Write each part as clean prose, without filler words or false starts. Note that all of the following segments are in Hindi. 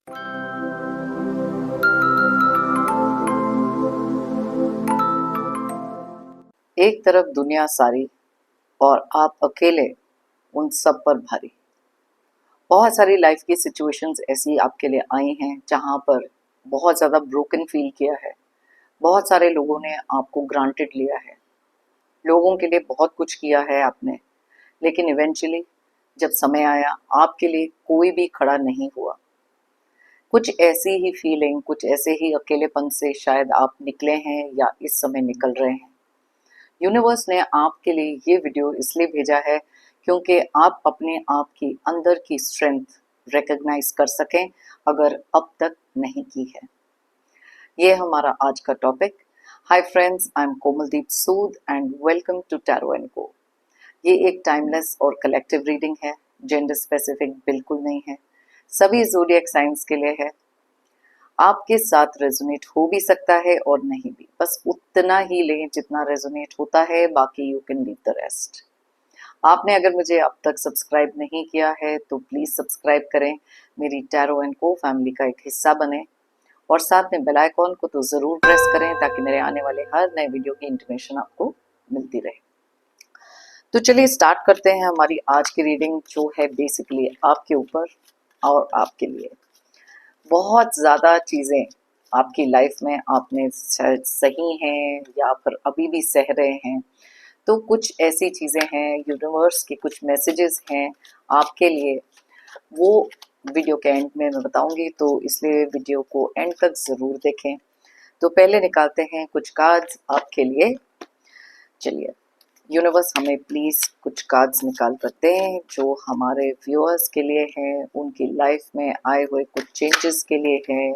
एक तरफ दुनिया सारी और आप अकेले उन सब पर भारी। बहुत सारी लाइफ की सिचुएशंस ऐसी आपके लिए आई हैं जहां पर बहुत ज़्यादा ब्रोकन फील किया है। बहुत सारे लोगों ने आपको ग्रांटेड लिया है, लोगों के लिए बहुत कुछ किया है आपने, लेकिन इवेंचुअली जब समय आया आपके लिए कोई भी खड़ा नहीं हुआ। कुछ ऐसी ही फीलिंग, कुछ ऐसे ही अकेलेपन से शायद आप निकले हैं या इस समय निकल रहे हैं। यूनिवर्स ने आपके लिए ये वीडियो इसलिए भेजा है क्योंकि आप अपने आप की अंदर की स्ट्रेंथ रिकॉग्नाइज कर सकें, अगर अब तक नहीं की है। ये हमारा आज का topic. Hi friends, I am Komaldeep Sood and welcome to Tarot and Co. ये एक टाइमलेस और कलेक्टिव रीडिंग है, जेंडर स्पेसिफिक बिल्कुल नहीं है, सभी ज़ोडिएक साइंस के लिए है। आपके साथ रेजोनेट हो भी सकता है और नहीं भी, बस उतना ही लें जितना रेजोनेट होता है, बाकी you can leave the rest. आपने अगर मुझे अब तक सब्सक्राइब नहीं किया है तो प्लीज़ सब्सक्राइब करें, मेरी टैरो एंड को फैमिली का एक हिस्सा बने और साथ में बेल आइकॉन को तो ज़रूर प्रेस करें ताकि मेरे आने वाले हर नए वीडियो की इंटीमेशन आपको मिलती रहे। तो चलिए स्टार्ट करते हैं हमारी आज की रीडिंग, जो है बेसिकली आपके ऊपर और आपके लिए। बहुत ज़्यादा चीज़ें आपकी लाइफ में आपने शायद सही हैं या फिर अभी भी सह रहे हैं, तो कुछ ऐसी चीज़ें हैं, यूनिवर्स के कुछ मैसेजेस हैं आपके लिए, वो वीडियो के एंड में मैं बताऊंगी, तो इसलिए वीडियो को एंड तक ज़रूर देखें। तो पहले निकालते हैं कुछ कार्ड्स आपके लिए। चलिए यूनिवर्स हमें प्लीज़ कुछ कार्ड्स निकाल कर दें जो हमारे व्यूअर्स के लिए हैं, उनकी लाइफ में आए हुए कुछ चेंजेस के लिए हैं,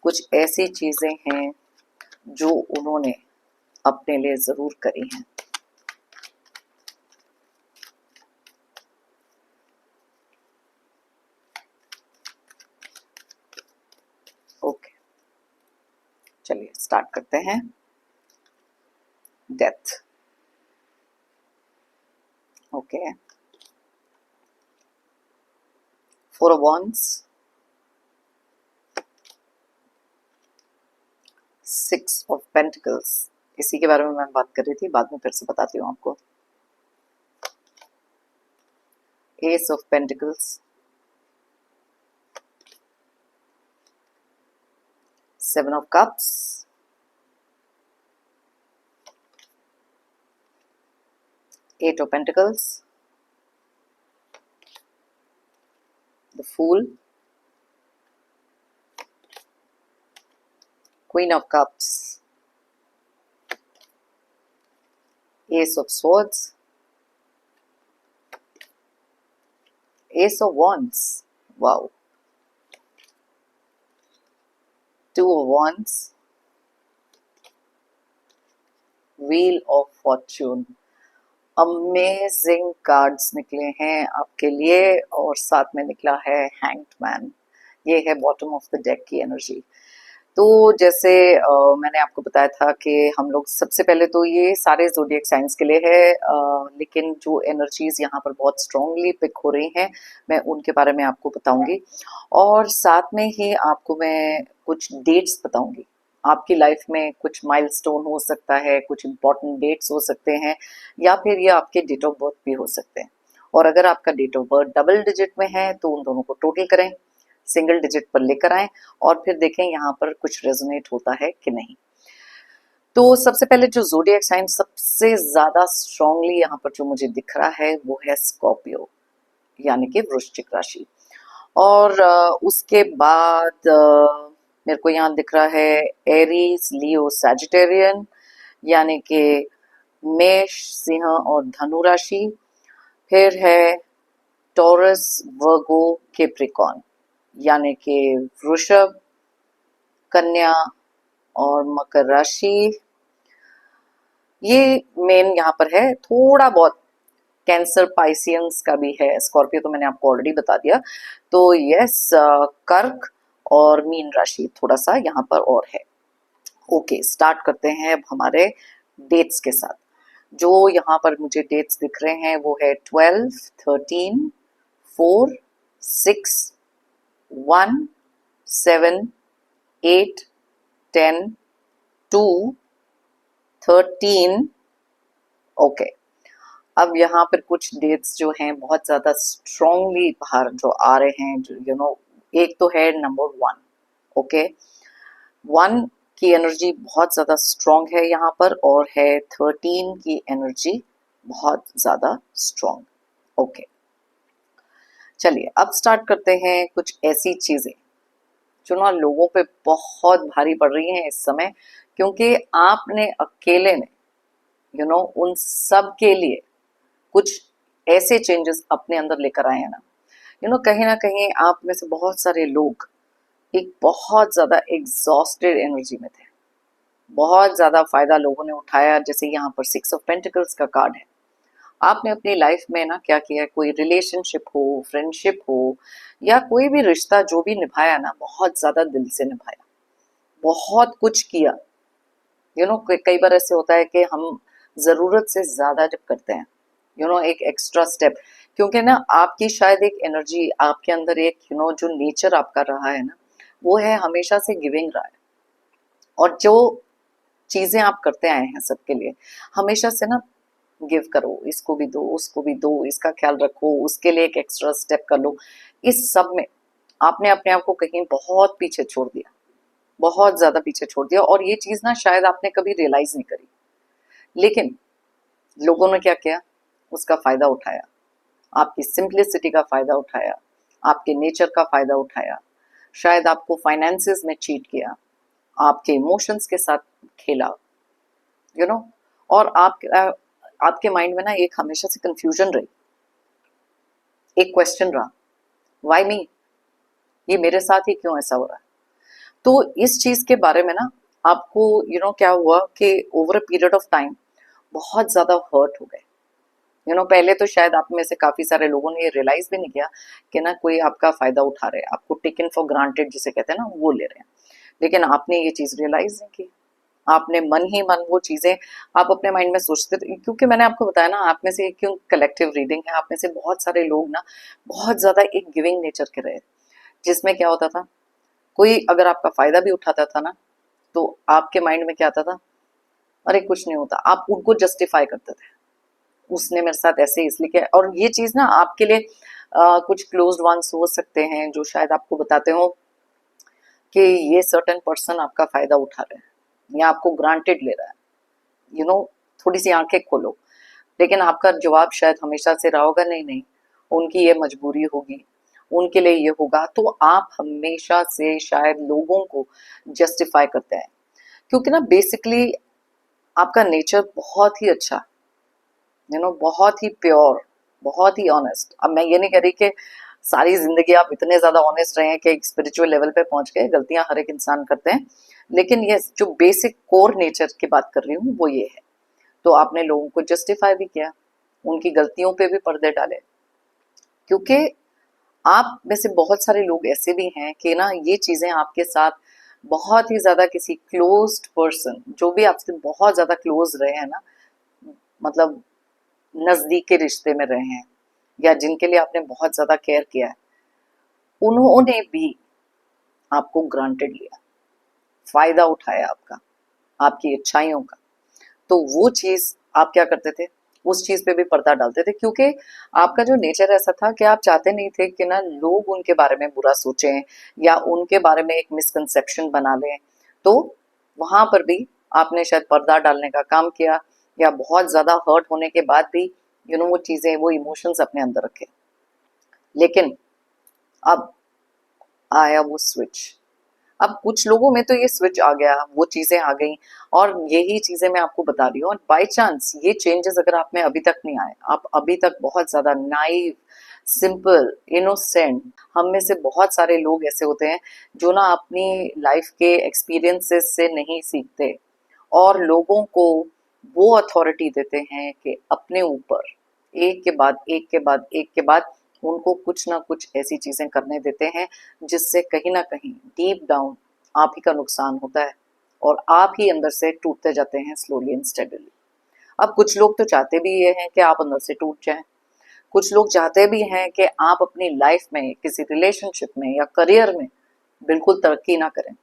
कुछ ऐसी चीज़ें हैं जो उन्होंने अपने लिए ज़रूर करी हैं। ओके, चलिए स्टार्ट करते हैं। Death, okay, 4 of wands, 6 of pentacles, इसी के बारे में मैं बात कर रही थी, बाद में फिर से बताती हूँ आपको। S of pentacles, 7 of cups, 8 of Pentacles, the Fool, Queen of Cups, Ace of Swords, Ace of Wands, wow, 2 of Wands, Wheel of Fortune। Amazing cards निकले हैं आपके लिए और साथ में निकला है हैंग्ड मैन। ये है बॉटम ऑफ द डेक की एनर्जी। तो जैसे मैंने आपको बताया था कि हम लोग सबसे पहले तो ये सारे ज़ोडिएक साइंस के लिए है, लेकिन जो एनर्जीज यहाँ पर बहुत स्ट्रांगली पिक हो रही हैं मैं उनके बारे में आपको बताऊंगी, और साथ में ही आपको मैं कुछ डेट्स बताऊंगी। आपकी लाइफ में कुछ माइलस्टोन हो सकता है, कुछ इंपॉर्टेंट डेट्स हो सकते हैं, या फिर ये आपके डेट ऑफ बर्थ भी हो सकते हैं। और अगर आपका date of birth double digit में है तो उन दोनों को टोटल करें, सिंगल डिजिट पर लेकर आएं और फिर देखें यहाँ पर कुछ रेजोनेट होता है कि नहीं। तो सबसे पहले जो ज़ोडिएक साइन सबसे ज्यादा स्ट्रांगली यहाँ पर जो मुझे दिख रहा है वो है स्कॉर्पियो, यानी कि वृश्चिक राशि। और उसके बाद मेरे को यहाँ दिख रहा है एरीज, लियो, सैजिटेरियन, यानी कि मेष, सिंह और धनु राशि। फिर है टॉरस, वर्गो, कैप्रिकॉर्न, यानी कि वृषभ, कन्या और मकर राशि। ये मेन यहाँ पर है। थोड़ा बहुत कैंसर, पाइसियंस का भी है। स्कॉर्पियो तो मैंने आपको ऑलरेडी बता दिया। तो यस, कर्क और मीन राशि थोड़ा सा यहाँ पर और है। ओके, स्टार्ट करते हैं अब हमारे डेट्स के साथ। जो यहाँ पर मुझे डेट्स दिख रहे हैं वो है 12, 13, 4, 6, 1 7, 8, 10, 2, 13। ओके, अब यहाँ पर कुछ डेट्स जो हैं बहुत ज्यादा स्ट्रांगली बाहर जो आ रहे हैं, जो एक तो है नंबर 1। ओके, 1 की एनर्जी बहुत ज्यादा स्ट्रांग है यहाँ पर, और है 13 की एनर्जी बहुत ज्यादा स्ट्रांग। ओके, चलिए अब स्टार्ट करते हैं कुछ ऐसी चीजें जो ना लोगों पे बहुत भारी पड़ रही हैं इस समय, क्योंकि आपने अकेले में उन सब के लिए कुछ ऐसे चेंजेस अपने अंदर लेकर आए हैं ना, कहीं ना कहीं आप में से बहुत सारे लोग एक बहुत ज्यादा एग्जॉस्टेड एनर्जी में थे। बहुत ज्यादा फायदा लोगों ने उठाया, जैसे यहाँ पर 6 ऑफ पेंटिकल्स का कार्ड है। आपने अपनी लाइफ में ना क्या किया, कोई रिलेशनशिप हो, फ्रेंडशिप हो, या कोई भी रिश्ता जो भी निभाया ना, बहुत ज्यादा दिल से निभाया, बहुत कुछ किया। कई बार ऐसे होता है कि हम जरूरत से ज्यादा जब करते हैं, एक एक्स्ट्रा स्टेप, क्योंकि ना आपकी शायद एक एनर्जी आपके अंदर, एक जो नेचर आपका रहा है ना, वो है हमेशा से गिविंग रहा है। और जो चीजें आप करते आए हैं सबके लिए, हमेशा से ना गिव करो, इसको भी दो, उसको भी दो, इसका ख्याल रखो, उसके लिए एक एक्स्ट्रा स्टेप कर लो। इस सब में आपने अपने आप को कहीं बहुत पीछे छोड़ दिया, बहुत ज्यादा पीछे छोड़ दिया, और ये चीज ना शायद आपने कभी रियलाइज नहीं करी। लेकिन लोगों ने क्या किया, उसका फायदा उठाया, आपकी सिंप्लिसिटी का फायदा उठाया, आपके नेचर का फायदा उठाया, शायद आपको फाइनेंसेस में चीट किया, आपके इमोशंस के साथ खेला, और आपके माइंड में ना एक हमेशा से कंफ्यूजन रही, एक क्वेश्चन रहा, व्हाई मी, ये मेरे साथ ही क्यों ऐसा हो रहा है। तो इस चीज के बारे में ना आपको क्या हुआ कि over a period of time बहुत ज्यादा हर्ट हो गए। पहले तो शायद आप में से काफी सारे लोगों ने ये रियलाइज भी नहीं किया कि ना कोई आपका फायदा उठा रहे हैं, आपको टेकन फॉर ग्रांटेड जिसे कहते हैं ना, वो ले रहे हैं। लेकिन आपने ये चीज रियलाइज नहीं की, आपने मन ही मन वो चीजें आप अपने माइंड में सोचते थे, क्योंकि मैंने आपको बताया ना, आप में से क्यों कलेक्टिव रीडिंग है, आप में से बहुत सारे लोग ना बहुत ज्यादा एक गिविंग नेचर के रहे, जिसमें क्या होता था, कोई अगर आपका फायदा भी उठाता था ना, तो आपके माइंड में क्या आता था, अरे कुछ नहीं होता, आप उनको जस्टिफाई करते थे, उसने मेरे साथ ऐसे इसलिए किया। और ये चीज ना आपके लिए कुछ क्लोज्ड वंस हो सकते हैं जो शायद आपको बताते हो कि ये सर्टेन पर्सन आपका फायदा उठा रहे हैं या आपको ग्रांटेड ले रहा है, थोड़ी सी आंखें खोलो। लेकिन आपका जवाब शायद हमेशा से रहा होगा, नहीं नहीं, उनकी ये मजबूरी होगी, उनके लिए ये होगा। तो आप हमेशा से शायद लोगों को जस्टिफाई करते हैं, क्योंकि ना बेसिकली आपका नेचर बहुत ही अच्छा, बहुत ही प्योर, बहुत ही ऑनेस्ट। अब मैं ये नहीं कह रही कि सारी जिंदगी आप इतने ज्यादा ऑनेस्ट रहे हैं कि एक स्पिरिचुअल लेवल पे पहुंच गए, गलतियां हर एक इंसान करते हैं, लेकिन ये जो बेसिक कोर नेचर की बात कर रही हूँ वो ये है। तो आपने लोगों को जस्टिफाई भी किया, उनकी गलतियों पे भी पर्दे डाले, क्योंकि आप में से बहुत सारे लोग ऐसे भी हैं कि ना ये चीजें आपके साथ बहुत ही ज्यादा किसी क्लोज्ड पर्सन, जो भी आपसे बहुत ज्यादा क्लोज रहे हैं ना, मतलब नजदीक के रिश्ते में रहे हैं, या जिनके लिए आपने बहुत ज्यादा केयर किया है, उन्होंने भी आपको ग्रांटेड लिया, फायदा उठाया आपका, आपकी अच्छाइयों का। तो वो चीज आप क्या करते थे, उस चीज पे भी पर्दा डालते थे, क्योंकि आपका जो नेचर ऐसा था कि आप चाहते नहीं थे कि ना लोग उनके बारे में बुरा सोचें या उनके बारे में एक मिसकंसेप्शन बना लें। तो वहां पर भी आपने शायद पर्दा डालने का काम किया, या बहुत ज्यादा हर्ट होने के बाद भी वो चीजें, वो इमोशंस अपने अंदर रखे। लेकिन अब आया वो स्विच, अब कुछ लोगों में तो ये स्विच आ गया, वो चीजें आ गई, और यही चीजें मैं आपको बता रही हूँ। और बाय चांस ये चेंजेस अगर आप में अभी तक नहीं आए, आप अभी तक बहुत ज्यादा नाइव, सिंपल, इनोसेंट, हम में से बहुत सारे लोग ऐसे होते हैं जो ना अपनी लाइफ के एक्सपीरियंसेस से नहीं सीखते, और लोगों को वो अथॉरिटी देते हैं कि अपने ऊपर एक के बाद एक के बाद एक के बाद उनको कुछ ना कुछ ऐसी चीजें करने देते हैं जिससे कहीं ना कहीं डीप डाउन आप ही का नुकसान होता है, और आप ही अंदर से टूटते जाते हैं स्लोली एंड स्टेडली। अब कुछ लोग तो चाहते भी ये हैं कि आप अंदर से टूट जाएं, कुछ लोग चाहते भी हैं कि आप अपनी लाइफ में, किसी रिलेशनशिप में या करियर में बिल्कुल तरक्की ना करें।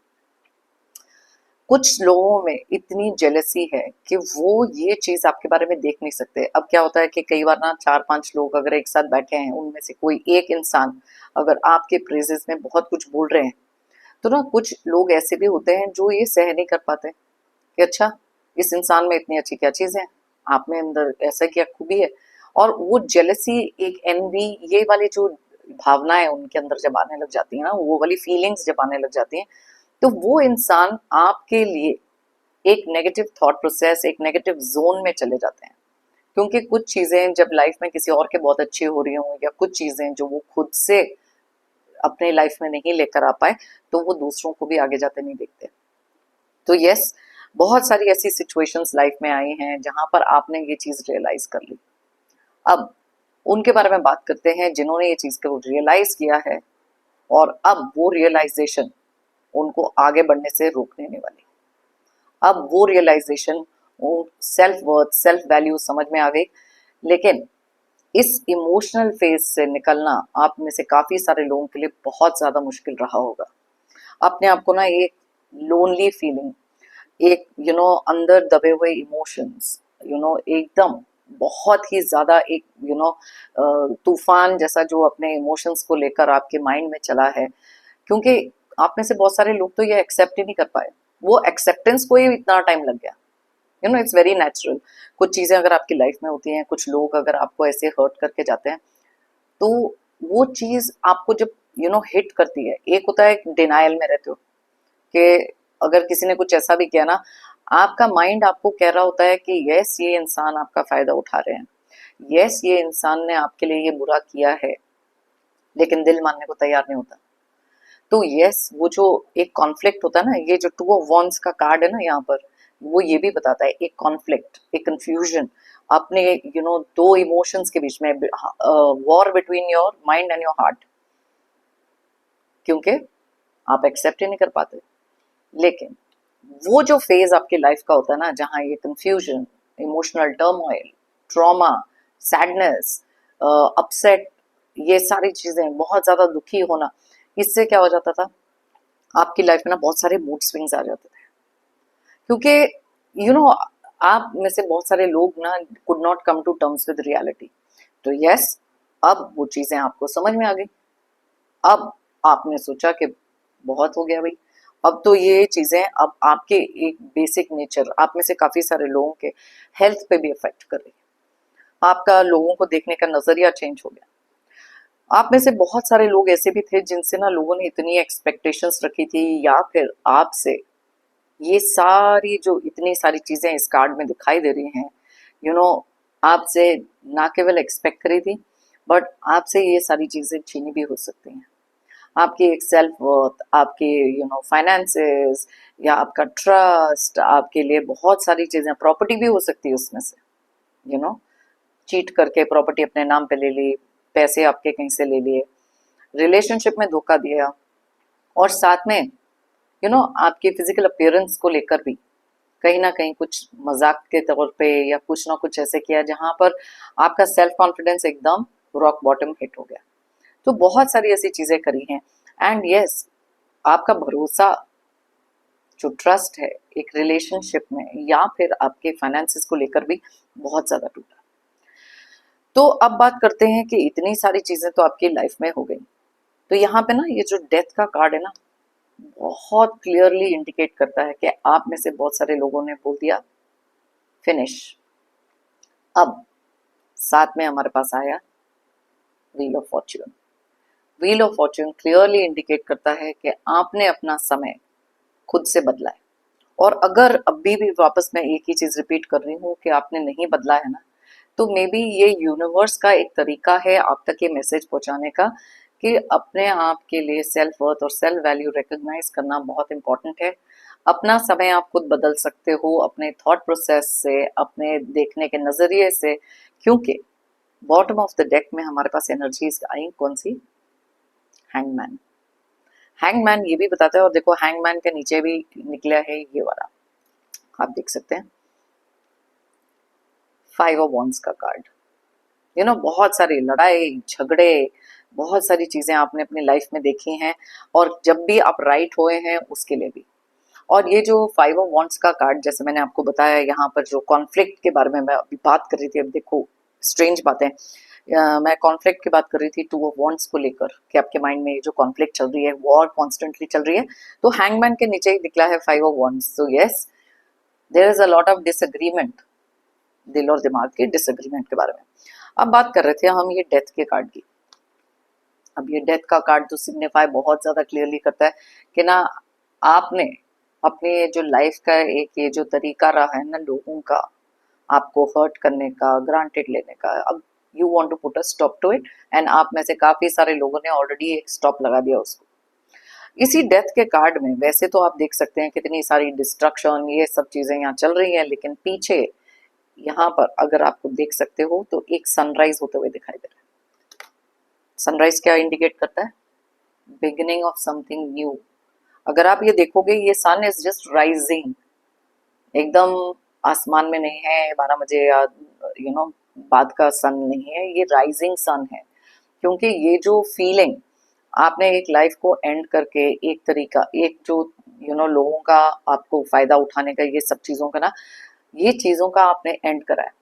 कुछ लोगों में इतनी जेलसी है कि वो ये चीज आपके बारे में देख नहीं सकते। अब क्या होता है कि कई बार ना 4-5 लोग अगर एक साथ बैठे हैं, उनमें से कोई एक इंसान अगर आपके प्रेजेस में बहुत कुछ बोल रहे हैं, तो ना कुछ लोग ऐसे भी होते हैं जो ये सह नहीं कर पाते कि अच्छा, इस इंसान में इतनी अच्छी क्या चीज है, आप में अंदर ऐसा क्या खूबी है। और वो जेलसी, एक एनवी, ये वाली जो भावनाएं उनके अंदर जब आने लग जाती है ना, वो वाली फीलिंग्स जब आने लग जाती हैं, तो वो इंसान आपके लिए एक नेगेटिव थॉट प्रोसेस, एक नेगेटिव जोन में चले जाते हैं। क्योंकि कुछ चीजें जब लाइफ में किसी और के बहुत अच्छी हो रही हों, या कुछ चीजें जो वो खुद से अपने लाइफ में नहीं लेकर आ पाए, तो वो दूसरों को भी आगे जाते नहीं देखते। तो यस, बहुत सारी ऐसी सिचुएशंस लाइफ में आई हैं जहां पर आपने ये चीज रियलाइज कर ली। अब उनके बारे में बात करते हैं जिन्होंने ये चीज को रियलाइज किया है, और अब वो रियलाइजेशन उनको आगे बढ़ने से रोकने नहीं वाली। अब वो रियलाइजेशन, वो सेल्फ वर्थ, सेल्फ वैल्यू समझ में आ गई। लेकिन इस इमोशनल फेज से निकलना आप में से काफी सारे लोगों के लिए बहुत ज्यादा मुश्किल रहा होगा। अपने आप को ना एक लोनली फीलिंग, एक अंदर दबे हुए इमोशंस, एकदम बहुत ही ज्यादा एक तूफान जैसा जो अपने इमोशंस को लेकर आपके माइंड में चला है। क्योंकि आप में से बहुत सारे लोग तो ये एक्सेप्ट ही नहीं कर पाए। वो एक्सेप्टेंस को ही इतना टाइम लग गया। It's very natural. कुछ चीजें अगर आपकी लाइफ में होती हैं, कुछ लोग अगर आपको ऐसे हर्ट करके जाते हैं, तो वो चीज आपको जब हिट करती है, एक होता है डिनायल में रहते हो कि अगर किसी ने कुछ ऐसा भी किया ना, आपका माइंड आपको कह रहा होता है कि यस, ये इंसान आपका फायदा उठा रहे हैं, यस, ये इंसान ने आपके लिए ये बुरा किया है, लेकिन दिल मानने को तैयार नहीं होता। तो यस, वो जो एक कॉन्फ्लिक्ट होता है ना, ये जो टू ऑफ वॉन्ड्स का कार्ड है ना यहाँ पर, वो ये भी बताता है एक कॉन्फ्लिक्ट, एक कंफ्यूजन अपने दो इमोशंस के बीच में, war between your mind and your heart. क्योंकि आप एक्सेप्ट ही नहीं कर पाते। लेकिन वो जो फेज आपकी लाइफ का होता है ना, जहाँ ये confusion, emotional turmoil, trauma, sadness, upset, ये सारी चीजें, बहुत ज्यादा दुखी होना, इससे क्या हो जाता था, आपकी लाइफ में ना बहुत सारे मूड स्विंग्स आ जाते थे। क्योंकि यू नो आप में से बहुत सारे लोग ना could not come to terms with reality. तो यस, अब वो चीजें आपको समझ में आ गई। अब आपने सोचा कि बहुत हो गया भाई, अब तो ये चीजें अब आपके एक बेसिक नेचर, आप में से काफी सारे लोगों के हेल्थ पे भी इफेक्ट कर रही है। आपका लोगों को देखने का नजरिया चेंज हो गया। आप में से बहुत सारे लोग ऐसे भी थे जिनसे ना लोगों ने इतनी एक्सपेक्टेशंस रखी थी, या फिर आपसे ये सारी जो इतनी सारी चीजें इस कार्ड में दिखाई दे रही हैं, यू नो आपसे ना केवल एक्सपेक्ट करी थी, बट आपसे ये सारी चीजें छीनी भी हो सकती हैं। आपकी एक सेल्फ वर्थ, आपके फाइनेंसेस, या आपका ट्रस्ट, आपके लिए बहुत सारी चीजें, प्रॉपर्टी भी हो सकती है उसमें से। यू नो चीट करके प्रॉपर्टी अपने नाम पे ले ली, पैसे आपके कहीं से ले लिए, रिलेशनशिप में धोखा दिया, और साथ में आपके फिजिकल अपीयरेंस को लेकर भी कहीं ना कहीं कुछ मजाक के तौर पे या कुछ ना कुछ ऐसे किया जहां पर आपका सेल्फ कॉन्फिडेंस एकदम रॉक बॉटम हिट हो गया। तो बहुत सारी ऐसी चीजें करी हैं। एंड यस, आपका भरोसा, जो ट्रस्ट है एक रिलेशनशिप में या फिर आपके फाइनेंसेस को लेकर भी बहुत ज्यादा टूटा। तो अब बात करते हैं कि इतनी सारी चीजें तो आपकी लाइफ में हो गई, तो यहाँ पे ना ये जो डेथ का कार्ड है ना, बहुत क्लियरली इंडिकेट करता है कि आप में से बहुत सारे लोगों ने बोल दिया फिनिश। अब साथ में हमारे पास आया wheel of Fortune. Wheel of Fortune clearly indicate करता है कि आपने अपना समय खुद से बदला है। और अगर अभी भी वापस मैं एक ही चीज रिपीट कर रही हूँ कि आपने नहीं बदला है ना, तो मे बी ये यूनिवर्स का एक तरीका है आप तक ये मैसेज पहुंचाने का कि अपने आप के लिए सेल्फ वर्थ और सेल्फ वैल्यू रिकॉग्नाइज करना बहुत इंपॉर्टेंट है। अपना समय आप खुद बदल सकते हो अपने थॉट प्रोसेस से, अपने देखने के नजरिए से। क्योंकि बॉटम ऑफ द डेक में हमारे पास एनर्जीज आई कौन सी, हैंगमैन। हैंगमैन ये भी बताता है, और देखो हैंगमैन के नीचे भी निकला है ये वाला, आप देख सकते हैं, 5 ऑफ वॉन्ड्स का कार्ड। बहुत सारी लड़ाई झगड़े, बहुत सारी चीजें आपने अपनी लाइफ में देखी हैं, और जब भी आप राइट हुए हैं उसके लिए भी। और ये जो 5 ऑफ वॉन्ड्स का कार्ड, जैसे मैंने आपको बताया यहाँ पर जो कॉन्फ्लिक्ट के बारे में मैं अभी बात कर रही थी, अब देखो स्ट्रेंज बातें, मैं कॉन्फ्लिक्ट की बात कर रही थी 2 ऑफ वॉन्ड्स को लेकर, कि आपके माइंड में ये जो कॉन्फ्लिक्ट चल रही है, वॉर कॉन्स्टेंटली चल रही है, तो हैंगमैन के नीचे ही निकला है 5 of wands. So yes, there is a lot of disagreement, दिल और दिमाग के डिसएग्रीमेंट के बारे में। अब बात कर रहे थे हम ये डेथ के कार्ड की। अब ये डेथ का कार्ड तो सिग्निफाई बहुत ज्यादा क्लियरली करता है कि ना, आपने अपने जो लाइफ का एक ये जो तरीका रहा है ना लोगों का आपको हर्ट करने का, ग्रांटेड लेने का, अब you want to put a stop to it, and आप में से काफी सारे लोगों ने ऑलरेडी एक स्टॉप लगा दिया उसको। इसी डेथ के कार्ड में वैसे तो आप देख सकते हैं कितनी सारी डिस्ट्रक्शन, ये सब चीजें यहाँ चल रही हैं, लेकिन पीछे यहाँ पर अगर आपको देख सकते हो तो एक सनराइज होते हुए दिखाई दे रहा है। सनराइज क्या इंडिकेट करता है? Beginning of something new. अगर आप ये देखोगे, ये सन इज जस्ट राइजिंग, एकदम आसमान में नहीं है 12 बजे या बाद का सन नहीं है, ये राइजिंग सन है। क्योंकि ये जो फीलिंग आपने एक लाइफ को एंड करके, एक तरीका, एक जो लोगों का आपको फायदा उठाने का, ये सब चीजों का ना, ये चीजों का आपने एंड करा है,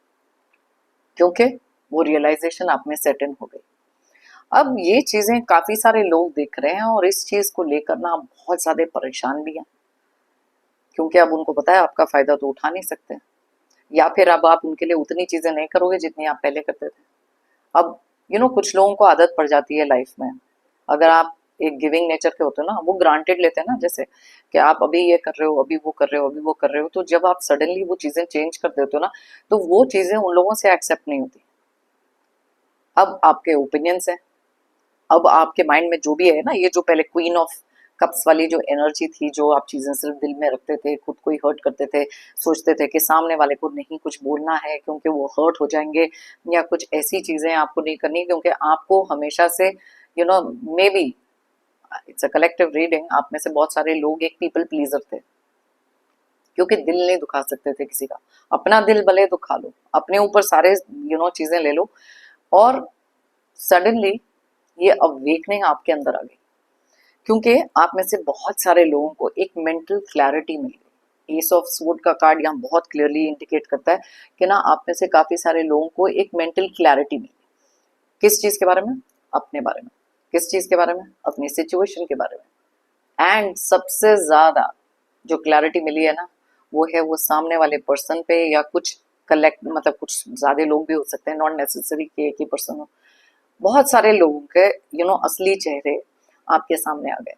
क्योंकि वो रियलाइजेशन आप में सेट इन हो गई। अब ये चीजें काफी सारे लोग देख रहे हैं, और इस चीज को लेकर ना बहुत ज्यादा परेशान भी हैं, क्योंकि अब उनको पता है आपका फायदा तो उठा नहीं सकते, या फिर अब आप उनके लिए उतनी चीजें नहीं करोगे जितनी आप पहले करते थे। अब कुछ लोगों को आदत पड़ जाती है लाइफ में, अगर आप एक गिविंग नेचर के होते हो ना, वो ग्रांटेड लेते हैं ना, जैसे कि आप अभी ये कर रहे हो, अभी वो कर रहे हो, अभी वो कर रहे हो, तो जब आप सडनली वो चीजें चेंज कर देते हो ना, तो वो चीजें उन लोगों से एक्सेप्ट नहीं होती। अब आपके ओपिनियंस है, अब आपके माइंड में जो भी है ना, ये जो पहले क्वीन ऑफ कप्स वाली जो एनर्जी थी, जो आप चीजें सिर्फ दिल में रखते थे, खुद को ही हर्ट करते थे, सोचते थे कि सामने वाले को नहीं कुछ बोलना है क्योंकि वो हर्ट हो जाएंगे, या कुछ ऐसी चीजें आपको नहीं करनी क्योंकि आपको हमेशा से may be it's a collective reading, आप में से बहुत सारे लोग एक पीपल प्लीजर थे, क्योंकि दिल नहीं दुखा सकते थे किसी का। अपना दिल भले दुखा लो, अपने ऊपर सारे चीजें ले लो, और सडनली ये अवेकनिंग आपके अंदर आ गई, क्योंकि आप में से बहुत सारे लोगों को एक मेंटल क्लैरिटी मिल गई। एस ऑफ स्वॉर्ड का कार्ड यहाँ बहुत क्लियरली इंडिकेट करता है कि ना, आप में से काफी सारे लोगों को एक मेंटल क्लैरिटी मिली। किस चीज के बारे में? अपने बारे में। किस चीज के बारे में? अपनी सिचुएशन के बारे में। एंड सबसे ज्यादा जो क्लैरिटी मिली है ना, वो है वो सामने वाले पर्सन पे, या कुछ कलेक्ट, मतलब कुछ ज्यादा लोग भी हो सकते हैं, नॉट नेसेसरी कि एक ही पर्सन हो। बहुत सारे लोगों के असली चेहरे आपके सामने आ गए।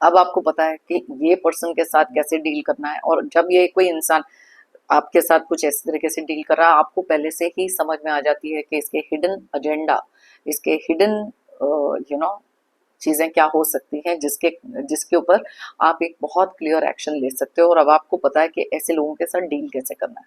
अब आपको पता है कि ये पर्सन के साथ कैसे डील करना है, और जब ये कोई इंसान आपके साथ कुछ इस तरीके से डील कर रहा है, आपको पहले से ही समझ में आ जाती है कि इसके हिडन एजेंडा, इसके हिडन चीजें क्या हो सकती हैं, जिसके ऊपर आप एक बहुत क्लियर एक्शन ले सकते हो। और अब आपको पता है कि ऐसे लोगों के साथ डील कैसे करना है।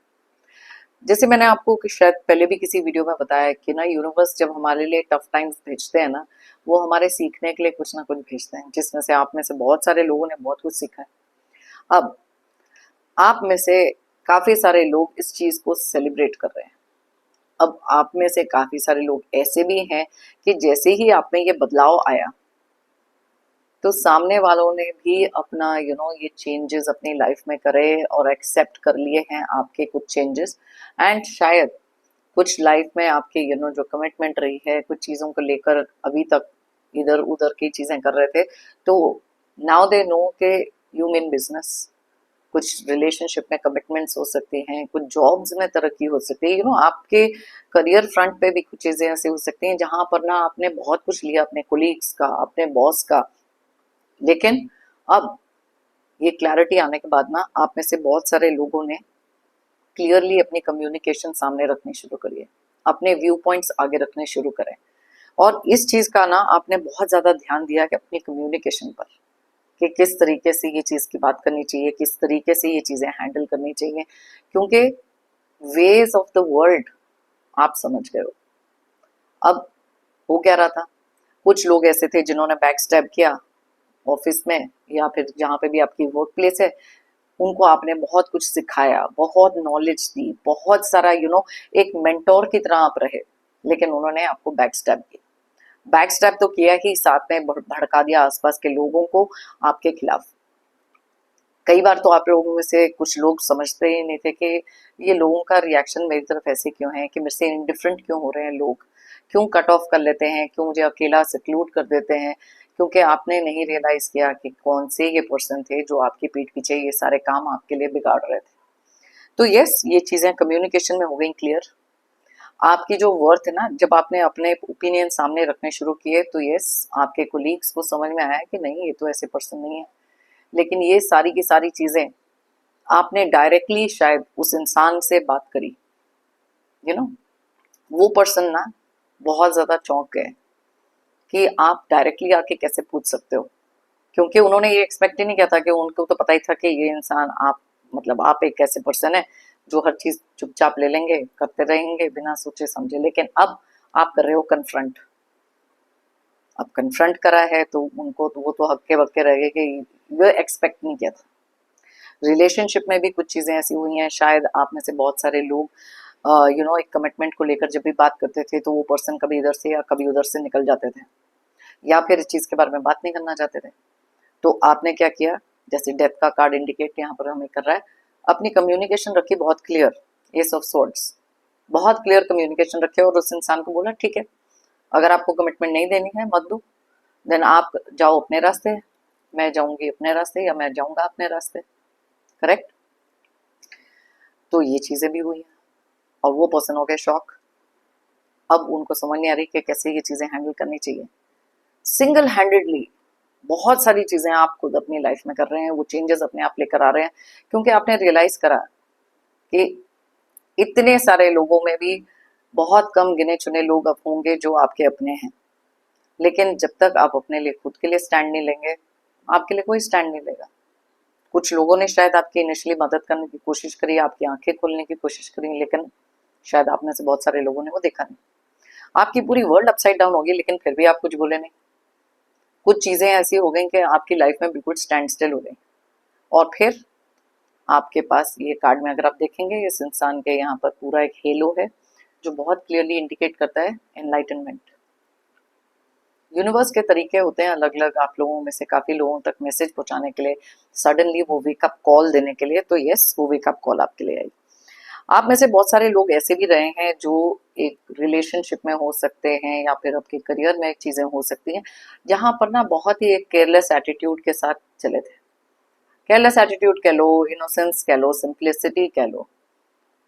जैसे मैंने आपको शायद पहले भी किसी वीडियो में बताया कि ना, यूनिवर्स जब हमारे लिए टफ टाइम्स भेजते हैं ना, वो हमारे सीखने के लिए कुछ ना कुछ भेजते हैं, जिसमें से आप में से बहुत सारे लोगों ने बहुत कुछ सीखा है। अब आप में से काफी सारे लोग इस चीज को सेलिब्रेट कर रहे हैं। अब आप में से काफी सारे लोग ऐसे भी हैं कि जैसे ही आप में ये बदलाव आया, तो सामने वालों ने भी अपना ये चेंजेस अपनी लाइफ में करे और एक्सेप्ट कर लिए हैं आपके कुछ चेंजेस। एंड शायद कुछ लाइफ में आपके जो कमिटमेंट रही है, कुछ चीजों को लेकर अभी तक इधर उधर की चीजें कर रहे थे, तो नाउ दे नो के यू मीन बिजनेस। कुछ रिलेशनशिप में कमिटमेंट्स हो सकती हैं, कुछ जॉब्स में तरक्की हो सकती है, आपके करियर फ्रंट पे भी कुछ चीजें ऐसी हो सकती हैं जहां पर ना आपने बहुत कुछ लिया अपने कोलीग्स का, अपने बॉस का, लेकिन अब ये क्लैरिटी आने के बाद ना, आप में से बहुत सारे लोगों ने क्लियरली अपनी कम्युनिकेशन सामने रखनी शुरू करी है, अपने व्यू पॉइंट्स आगे रखने शुरू करें। और इस चीज का ना आपने बहुत ज्यादा ध्यान दिया कि अपनी कम्युनिकेशन पर, कि किस तरीके से ये चीज की बात करनी चाहिए, किस तरीके से ये चीजें हैंडल करनी चाहिए, क्योंकि वेज ऑफ द वर्ल्ड आप समझ गए हो। अब हो क्या रहा था, कुछ लोग ऐसे थे जिन्होंने बैक स्टैब किया ऑफिस में, या फिर जहां पे भी आपकी वर्क प्लेस है, उनको आपने बहुत कुछ सिखाया, बहुत नॉलेज दी, बहुत सारा एक मेंटोर की तरह आप रहे, लेकिन उन्होंने आपको बैक स्टैब किया। बैक स्टैप तो किया ही, साथ में भड़का दिया आसपास के लोगों को आपके खिलाफ। कई बार तो आप लोगों में से कुछ लोग समझते ही नहीं थे कि ये लोगों का रिएक्शन मेरी तरफ ऐसे क्यों है, कि मेरे से इंडिफरेंट क्यों हो रहे हैं लोग, क्यों कट ऑफ कर लेते हैं, क्यों मुझे अकेला सिक्लूड कर देते हैं, क्योंकि आपने नहीं रियलाइज किया कि कौन से ये पर्सन थे जो आपकी पीठ पीछे ये सारे काम आपके लिए बिगाड़ रहे थे। तो यस, ये चीजें कम्युनिकेशन में हो गई क्लियर। आपकी जो वर्थ है ना, जब आपने अपने ओपिनियन सामने रखने शुरू किए, तो यस, आपके कोलीग्स को समझ में आया कि नहीं, ये तो ऐसे पर्सन नहीं है। लेकिन ये सारी की सारी चीजें आपने डायरेक्टली शायद उस इंसान से बात करी, यू नो, वो पर्सन ना बहुत ज्यादा चौंक गए कि आप डायरेक्टली आके कैसे पूछ सकते हो, क्योंकि उन्होंने ये एक्सपेक्ट ही नहीं किया था। कि उनको तो पता ही था कि ये इंसान आप, मतलब आप एक ऐसे पर्सन है जो हर चीज चुपचाप ले लेंगे, करते रहेंगे बिना सोचे समझे। लेकिन अब आप कर रहे हो कन्फ्रंट। अब कन्फ्रंट करा है तो उनको तो वो तो हक्के बक्के रह कि ये एक्सपेक्ट नहीं किया था। रिलेशनशिप में भी कुछ चीजें ऐसी हुई हैं, शायद आप में से बहुत सारे लोग एक कमिटमेंट को लेकर जब भी बात करते थे तो वो पर्सन कभी इधर से या कभी उधर से निकल जाते थे, या फिर इस चीज के बारे में बात नहीं करना चाहते थे। तो आपने क्या किया, जैसे डेथ का कार्ड इंडिकेट यहाँ पर हमें कर रहा है, अपनी कम्युनिकेशन रखी बहुत क्लियर, एस ऑफ स्वॉर्ड्स, बहुत क्लियर कम्युनिकेशन रखे और उस इंसान को बोला ठीक है, अगर आपको कमिटमेंट नहीं देनी है मत दो, देन आप जाओ अपने रास्ते, मैं जाऊंगी अपने रास्ते, या मैं जाऊंगा अपने रास्ते। करेक्ट। तो ये चीजें भी हुई हैं और वो पर्सन हो गए शॉक। अब उनको समझ नहीं आ रही कि कैसे ये चीजें हैंडल करनी चाहिए। सिंगल हैंडेडली बहुत सारी चीजें आप खुद अपनी लाइफ में कर रहे हैं, वो चेंजेस अपने आप लेकर आ रहे हैं, क्योंकि आपने रियलाइज करा कि इतने सारे लोगों में भी बहुत कम गिने चुने लोग अब होंगे जो आपके अपने हैं। लेकिन जब तक आप अपने लिए खुद के लिए स्टैंड नहीं लेंगे, आपके लिए कोई स्टैंड नहीं लेगा। कुछ लोगों ने शायद आपकी इनिशियली मदद करने की कोशिश करी, आपकी आंखें खोलने की कोशिश करी, लेकिन शायद आप में से बहुत सारे लोगों ने वो देखा नहीं। आपकी पूरी वर्ल्ड अपसाइड डाउन होगी, लेकिन फिर भी आप कुछ बोले नहीं। कुछ चीजें ऐसी हो गई कि आपकी लाइफ में बिल्कुल स्टैंड स्टिल हो गई। और फिर आपके पास ये कार्ड में अगर आप देखेंगे, इस इंसान के यहाँ पर पूरा एक हेलो है जो बहुत क्लियरली इंडिकेट करता है एनलाइटनमेंट। यूनिवर्स के तरीके होते हैं अलग अलग, आप लोगों में से काफी लोगों तक मैसेज पहुंचाने के लिए, सडनली वो वेकअप कॉल देने के लिए। तो यस, वो वेकअप कॉल आपके लिए आई। आप में से बहुत सारे लोग ऐसे भी रहे हैं जो एक रिलेशनशिप में हो सकते हैं, या फिर आपके करियर में चीजें हो सकती हैं, जहां पर ना बहुत ही एक केयरलेस एटीट्यूड के साथ चले थे। केयरलेस एटीट्यूड कह लो, इनोसेंस कह लो, सिंप्लिसिटी कह लो।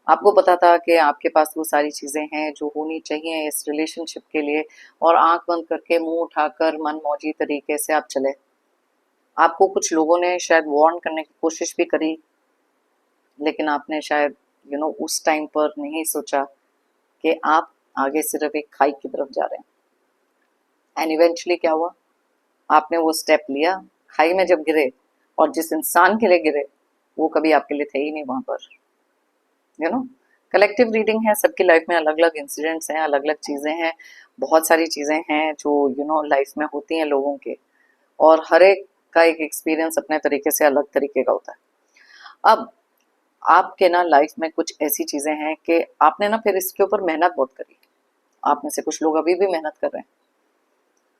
आपको पता था कि आपके पास वो सारी चीजें हैं जो होनी चाहिए इस रिलेशनशिप के लिए, और आंख बंद करके मुंह उठाकर मन मौजी तरीके से आप चले। आपको कुछ लोगों ने शायद वार्न करने की कोशिश भी करी, लेकिन आपने शायद उस टाइम पर नहीं सोचा कि आप आगे सिर्फ एक खाई की तरफ जा रहे हैं। एंड इवेंचुअली क्या हुआ, आपने वो स्टेप लिया, खाई में जब गिरे, और जिस इंसान के लिए गिरे वो कभी आपके लिए थे ही नहीं वहां पर। कलेक्टिव रीडिंग है, सबकी लाइफ में अलग अलग इंसिडेंट्स हैं, अलग अलग चीजें हैं, बहुत सारी चीजें हैं जो लाइफ में होती हैं लोगों के, और हर एक का एक एक्सपीरियंस अपने तरीके से अलग तरीके का होता है। अब आपके ना लाइफ में कुछ ऐसी चीजें हैं कि आपने ना फिर इसके ऊपर मेहनत बहुत करी। आप में से कुछ लोग अभी भी मेहनत कर रहे हैं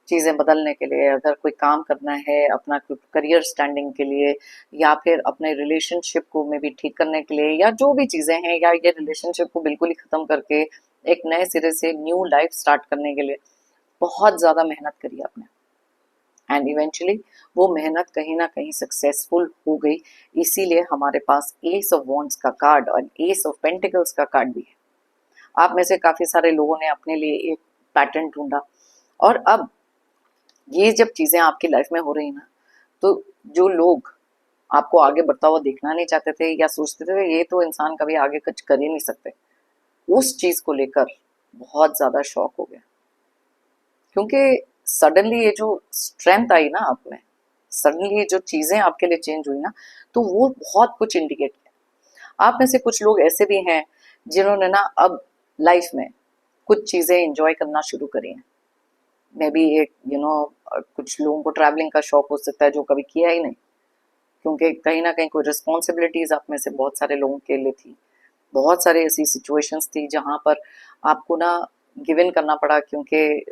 चीजें बदलने के लिए, अगर कोई काम करना है अपना करियर स्टैंडिंग के लिए, या फिर अपने रिलेशनशिप को में भी ठीक करने के लिए, या जो भी चीजें हैं, या ये रिलेशनशिप को बिल्कुल ही खत्म करके एक नए सिरे से न्यू लाइफ स्टार्ट करने के लिए बहुत ज्यादा मेहनत करी आपने। एंड इवेंचुअली वो मेहनत कहीं ना कहीं सक्सेसफुल हो गई। इसीलिए हमारे पास एस ऑफ वॉन्ड्स का कार्ड और एस ऑफ पेंटिकल्स का कार्ड भी है। आप में से काफी सारे लोगों ने अपने लिए एक पैटर्न ढूंढा, और अब ये जब चीजें आपकी लाइफ में हो रही ना, तो जो लोग आपको आगे बढ़ता हुआ देखना नहीं चाहते थे, या सोचते थे ये तो इंसान कभी आगे कुछ कर ही नहीं सकते, उस चीज को लेकर बहुत ज्यादा शॉक हो गया। क्योंकि सडनली ये जो स्ट्रेंथ आई ना आप में, सडनली ये जो चीजें आपके लिए चेंज हुई ना, तो वो बहुत कुछ इंडिकेट किया। आप में से कुछ लोग ऐसे भी हैं जिन्होंने ना अब लाइफ में कुछ चीजें एंजॉय करना शुरू करी हैं। मे बी एक कुछ लोगों को ट्रैवलिंग का शौक हो सकता है जो कभी किया ही नहीं, क्योंकि कहीं ना कहीं कोई रिस्पॉन्सिबिलिटीज आप में से बहुत सारे लोगों के लिए थी। बहुत सारी ऐसी सिचुएशंस थी जहां पर आपको ना गिव इन करना पड़ा, क्योंकि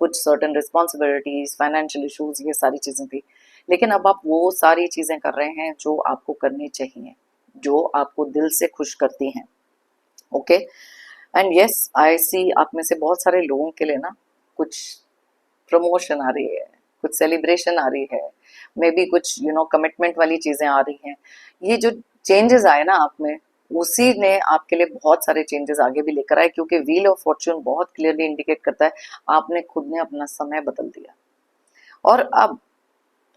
कुछ सर्टन रिस्पॉन्सिबिलिटीज, फाइनेंशियल इश्यूज, ये सारी चीजें थी। लेकिन अब आप वो सारी चीजें कर रहे हैं जो आपको करनी चाहिए, जो आपको दिल से खुश करती हैं। ओके, एंड यस आई सी आप में से बहुत सारे लोगों के लिए ना कुछ प्रमोशन आ रही है, कुछ सेलिब्रेशन आ रही है, मे बी कुछ कमिटमेंट वाली चीजें आ रही हैं। ये जो चेंजेस आए ना आप में, उसी ने आपके लिए बहुत सारे चेंजेस आगे भी लेकर आए, क्योंकि व्हील ऑफ फॉर्च्यून बहुत क्लियरली इंडिकेट करता है आपने खुद ने अपना समय बदल दिया। और अब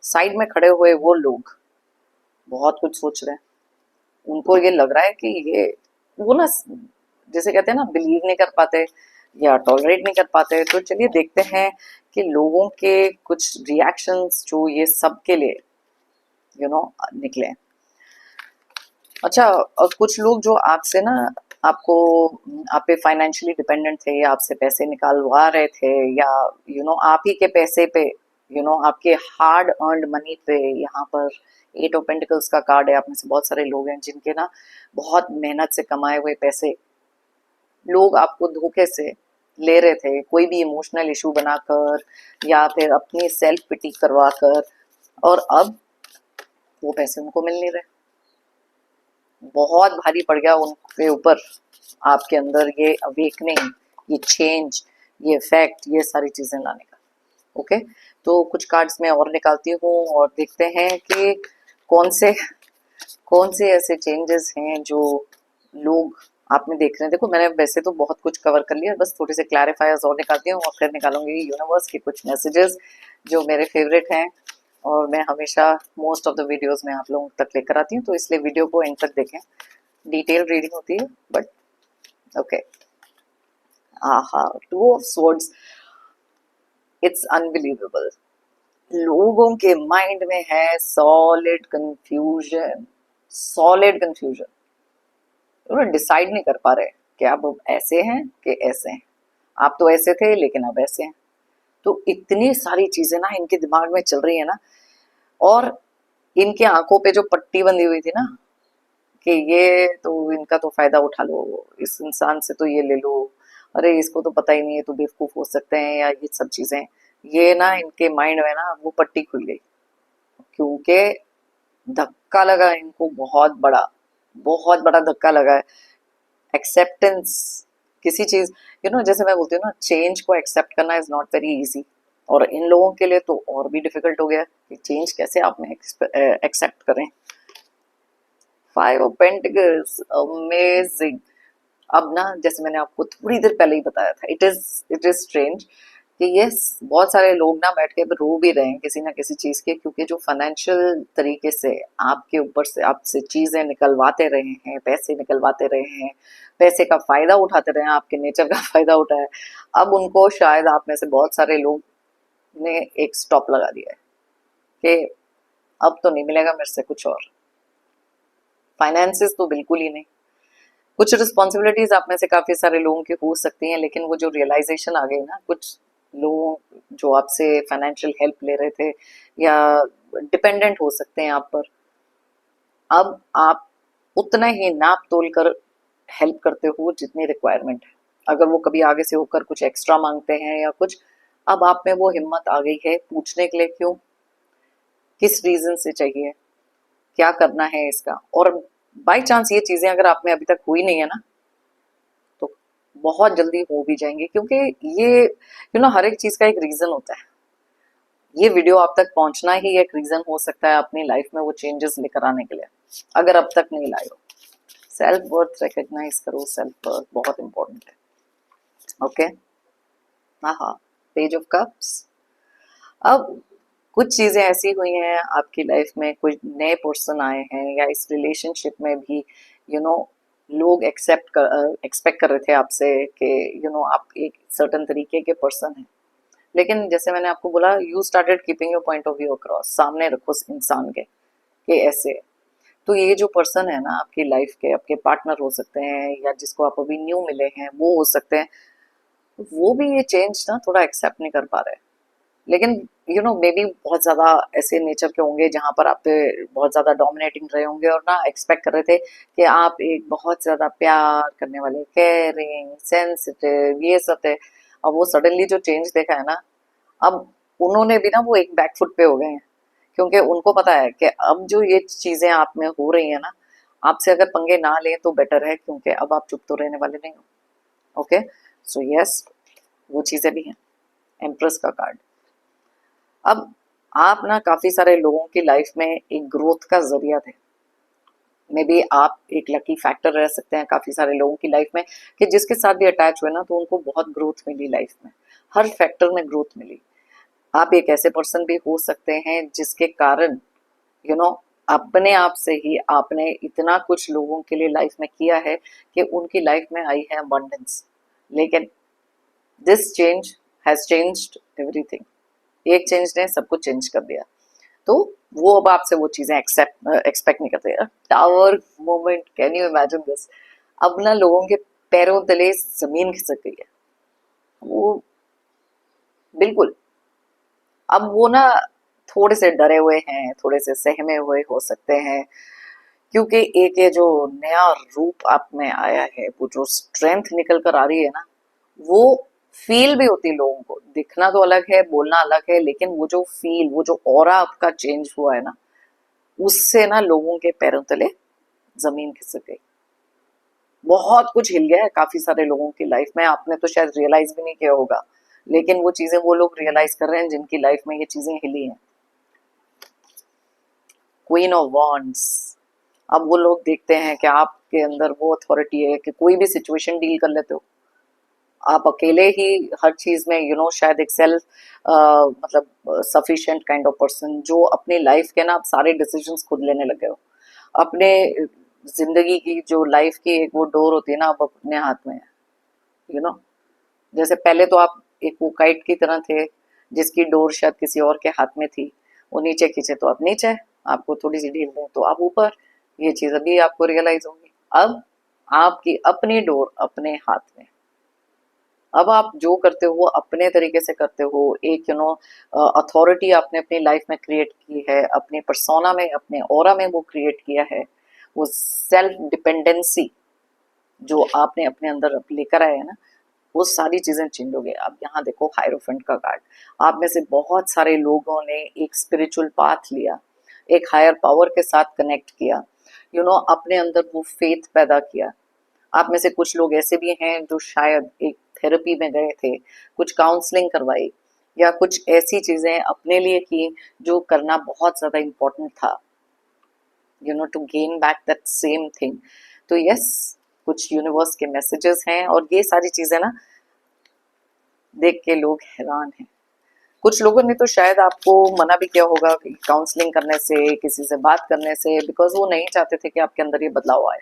साइड में खड़े हुए वो लोग बहुत कुछ सोच रहे हैं, उनको ये लग रहा है कि ये वो ना, जैसे कहते हैं ना, बिलीव नहीं कर पाते या टॉलरेट नहीं कर पाते। तो चलिए देखते हैं कि लोगों के कुछ रिएक्शंस जो ये सब के लिए निकले। अच्छा, और कुछ लोग जो आपसे ना, आपको आप पे फाइनेंशियली डिपेंडेंट थे, या आपसे पैसे निकालवा रहे थे, या आप ही के पैसे पे, आपके हार्ड अर्नड मनी पे, यहाँ पर 8 ऑफ पेंटिकल्स का कार्ड है। आप में से बहुत सारे लोग हैं जिनके ना बहुत मेहनत से कमाए हुए पैसे लोग आपको धोखे से ले रहे थे, कोई भी इमोशनल इशू बनाकर या फिर अपनी सेल्फ पिटी करवा कर, और अब वो पैसे उनको मिल नहीं रहे। बहुत भारी पड़ गया उनके ऊपर आपके अंदर ये अवेकनिंग, ये चेंज, ये फैक्ट, ये सारी चीजें लाने का। ओके, तो कुछ कार्ड्स मैं और निकालती हूँ और देखते हैं कि कौन से ऐसे चेंजेस हैं जो लोग आप में देख रहे हैं। देखो, मैंने वैसे तो बहुत कुछ कवर कर लिया, बस थोड़े से क्लैरिफायर्स और निकालती हूँ और फिर निकालूंगी यूनिवर्स के कुछ मैसेजेस जो मेरे फेवरेट हैं, और मैं हमेशा मोस्ट ऑफ द वीडियोस में आप लोगों तक लेकर आती हूँ, तो इसलिए वीडियो को एंड तक देखें। डिटेल रीडिंग होती है, बट ओके। आहा, 2 ऑफ स्वॉर्ड्स, इट्स अनबिलीवेबल। लोगों के माइंड में है सॉलिड कंफ्यूजन, सॉलिड कंफ्यूजन। वो डिसाइड नहीं कर पा रहे कि आप अब ऐसे हैं कि ऐसे हैं। आप तो ऐसे थे लेकिन अब ऐसे हैं। तो इतनी सारी चीजें ना इनके दिमाग में चल रही है ना, और इनके आंखों पे जो पट्टी बंधी हुई थी ना कि ये तो इनका तो फायदा उठा लो, इस इंसान से तो ये ले लो, अरे इसको तो पता ही नहीं है, तो बेवकूफ हो सकते हैं, या ये सब चीजें, ये ना इनके माइंड में ना वो पट्टी खुल गई, क्योंकि धक्का लगा इनको, बहुत बड़ा धक्का लगा है। एक्सेप्टेंस किसी चीज, जैसे मैं बोलती हूँ ना, चेंज को एक्सेप्ट करना इज नॉट वेरी इजी, और इन लोगों के लिए तो और भी डिफिकल्ट हो गया कि चेंज कैसे आप में एक्सेप्ट करें। 5 ऑफ पेंटिकल्स, अमेजिंग। अब ना, जैसे मैंने आपको थोड़ी देर पहले ही बताया था, इट इज स्ट्रेंज कि यस, बहुत सारे लोग ना बैठ के रो भी रहे हैं किसी ना किसी चीज के, क्योंकि जो फाइनेंशियल तरीके से आपके ऊपर से आपसे चीजें निकलवाते रहे हैं, पैसे निकलवाते रहे हैं, पैसे का फायदा उठाते रहे हैं, आपके नेचर का फायदा उठाया, अब उनको शायद आप में से बहुत सारे लोग ने एक स्टॉप लगा दिया है कि अब तो नहीं मिलेगा मेरे से कुछ और। फाइनेंसिस तो बिल्कुल ही नहीं। कुछ रिस्पॉन्सिबिलिटीज आप में से काफी सारे लोगों की हो सकती हैं, लेकिन वो जो रियलाइजेशन आ गई ना, कुछ लोग जो आपसे फाइनेंशियल हेल्प ले रहे थे या डिपेंडेंट हो सकते हैं आप पर, अब आप उतना ही नाप तोल कर हेल्प करते हो जितनी रिक्वायरमेंट है। अगर वो कभी आगे से होकर कुछ एक्स्ट्रा मांगते हैं या कुछ, अब आप में वो हिम्मत आ गई है पूछने के लिए, क्यों, किस रीजन से चाहिए, क्या करना है इसका। और बाई चांस ये चीजें अगर आप में अभी तक हुई नहीं है ना, तो बहुत जल्दी हो भी जाएंगे, क्योंकि ये हर एक चीज का एक रीजन होता है। ये वीडियो आप तक पहुंचना ही एक रीजन हो सकता है अपनी लाइफ में वो चेंजेस लेकर आने के लिए, अगर अब तक नहीं लाए हो। सेल्फ वर्थ रिकग्नाइज करो, सेल्फ वर्थ बहुत इंपॉर्टेंट है। ओके, हाँ, पेज ऑफ कप्स। अब कुछ चीजें ऐसी हुई हैं आपकी लाइफ में, कुछ नए पर्सन आए हैं, या इस रिलेशनशिप में भी लोग एक्सपेक्ट कर रहे थे आपसे कि आप एक सर्टन तरीके के पर्सन हैं, लेकिन जैसे मैंने आपको बोला, you started keeping your point of view across, सामने रखो उस इंसान के कि ऐसे है। तो ये जो पर्सन है ना आपकी लाइफ के, आपके पार्टनर हो सकते हैं, या जिसको आप अभी न्यू मिले हैं वो हो सकते हैं, वो भी ये चेंज ना थोड़ा एक्सेप्ट नहीं कर पा रहे। लेकिन मे बी बहुत ज्यादा ऐसे नेचर के होंगे जहां पर आप पे बहुत ज्यादा डोमिनेटिंग रहे होंगे, और ना एक्सपेक्ट कर रहे थे कि आप एक बहुत ज्यादा प्यार करने वाले, केयरिंग, सेंसिटिव, ये सब थे। अब वो सडनली जो चेंज देखा है ना, अब उन्होंने भी ना वो एक बैकफुट पे हो गए हैं, क्योंकि उनको पता है कि अब जो ये चीजें आप में हो रही है ना, आपसे अगर पंगे ना लें तो बेटर है, क्योंकि अब आप चुप तो रहने वाले नहीं हो। ओके, सो यस, वो चीजें भी हैं। एम्प्रेस का कार्ड। अब आप ना काफी सारे लोगों की लाइफ में एक ग्रोथ का जरिया थे। मे बी आप एक लकी फैक्टर रह सकते हैं काफी सारे लोगों की लाइफ में, कि जिसके साथ भी अटैच हुए ना तो उनको बहुत ग्रोथ मिली लाइफ में, हर फैक्टर में ग्रोथ मिली। आप एक ऐसे पर्सन भी हो सकते हैं जिसके कारण यू नो अपने आप से ही आपने इतना कुछ लोगों के लिए लाइफ में किया है कि उनकी लाइफ में आई है अबंडेंस। लेकिन this change has changed everything. एक चेंज ने सब कुछ चेंज कर दिया। तो वो अब आपसे वो चीजें एक्सपेक्ट नहीं करते। Tower moment, can you imagine this? अब ना लोगों के पैरों तले जमीन खिसक गई है, वो बिल्कुल। अब वो ना थोड़े से डरे हुए हैं, थोड़े से सहमे हुए हो सकते हैं, क्योंकि एक ये जो नया रूप आप में आया है, वो जो स्ट्रेंथ निकल कर आ रही है ना, वो फील भी होती है लोगों को। दिखना तो अलग है, बोलना अलग है, लेकिन वो जो फील, वो जो ऑरा आपका चेंज हुआ है ना, उससे ना लोगों के पैरों तले जमीन खिसक गई। बहुत कुछ हिल गया है काफी सारे लोगों की लाइफ में, आपने तो शायद रियलाइज भी नहीं किया होगा, लेकिन वो चीजें वो लोग रियलाइज कर रहे हैं जिनकी लाइफ में ये चीजें हिली हैं। Queen of wands. अब वो लोग देखते हैं कि आपके अंदर वो अथॉरिटी है कि कोई भी सिचुएशन डील कर लेते हो आप अकेले ही, हर चीज में शायद एक सेल्फ मतलब सफिशिएंट काइंड ऑफ पर्सन, जो अपनी लाइफ के ना आप सारे डिसीजंस खुद लेने लगे हो। अपने जिंदगी की जो लाइफ की एक वो डोर होती है ना, अब अपने हाथ में है। यू नो जैसे पहले तो आप एक वो काइट की तरह थे जिसकी डोर शायद किसी और के हाथ में थी, वो नीचे खींचे तो आप नीचे, आपको थोड़ी सी ढील दें तो आप ऊपर। ये चीज अभी आपको रियलाइज होगी। अब आपकी अपनी डोर अपने हाथ में। अब आप जो करते हो वो अपने तरीके से करते हो। एक अथॉरिटी आपने अपनी लाइफ में क्रिएट की है, अपने पर्सोना में, अपने ऑरा में वो क्रिएट किया है। वो सेल्फ डिपेंडेंसी जो आपने अपने अंदर लेकर आए हैं ना, वो सारी चीजें चेंज हो गई। अब यहाँ देखो हायरोफेंट का कार्ड। आप में से बहुत सारे लोगों ने एक स्पिरिचुअल पाथ लिया, एक हायर पावर के साथ कनेक्ट किया, अपने अंदर वो फेथ पैदा किया। आप में से कुछ लोग ऐसे भी हैं जो शायद एक थेरेपी में गए थे, कुछ काउंसलिंग करवाई, या कुछ ऐसी चीजें अपने लिए की जो करना बहुत ज्यादा इम्पोर्टेंट था, to gain back that same thing. तो यस, कुछ यूनिवर्स के मैसेजेस हैं, और ये सारी चीजें ना देख के लोग हैरान हैं। कुछ लोगों ने तो शायद आपको मना भी किया होगा काउंसलिंग करने से, किसी से बात करने से, बिकॉज वो नहीं चाहते थे कि आपके अंदर ये बदलाव आए,